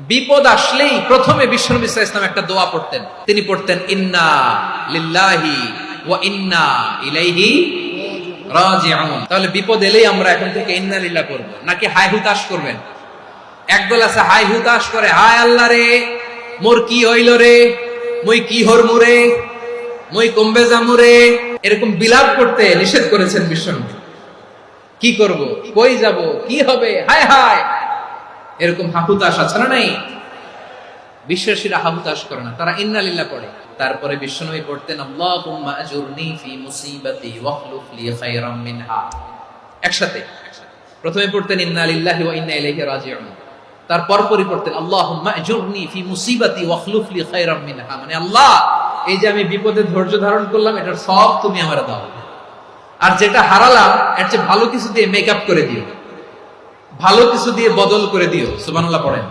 বিপদ আসলেই প্রথমে বিশ্বনবী সাল্লাল্লাহু আলাইহি ওয়াসাল্লাম একটা দোয়া পড়তেন। তিনি পড়তেন ইন্না লিল্লাহি ওয়া ইন্না ইলাইহি রাজিউন। তাহলে বিপদ এলেই আমরা এখন থেকে ইন্না লিল্লাহ করব, নাকি হাই হুতাশ করবেন? একদল আছে হাই হুতাশ করে, হায় আল্লাহ রে মোর কি হইল রে, মই কি হরমু রে, মই কমবে যামু রে, এরকম বিলাপ করতে নিষেধ করেছেন বিশ্বনবী। কি করব, কই যাব, কি হবে, হায় হায়, এরকম হাহুতাশ আছে না নাই? বিশ্বাসীরা হাহুতাশ করে না, তারা ইন্না লিল্লাহ পড়ে। তারপরে বিশ্বনবী পড়তেন আল্লাহুম্মা আজুরনি ফি মুসিবাতি ওয়াখলুফ লি খায়রাম মিনহা। একসাথে প্রথমে পড়তেন ইন্না লিল্লাহি ওয়া ইন্না ইলাইহি রাজিউন, তারপর পরে পড়তেন আল্লাহুম্মা আজুরনি ফি মুসিবাতি ওয়াখলুফ লি খায়রাম মিনহা, মানে আল্লাহ এই যে আমি বিপদে ধৈর্য ধারণ করলাম এটার সব তুমি আমারে দাও, আর যেটা হারালাম এর চেয়ে ভালো কিছু দিয়ে মেকআপ করে দিও, ভালো কিছু দিয়ে বদল করে দিও। সুবহানাল্লাহ পড়েন।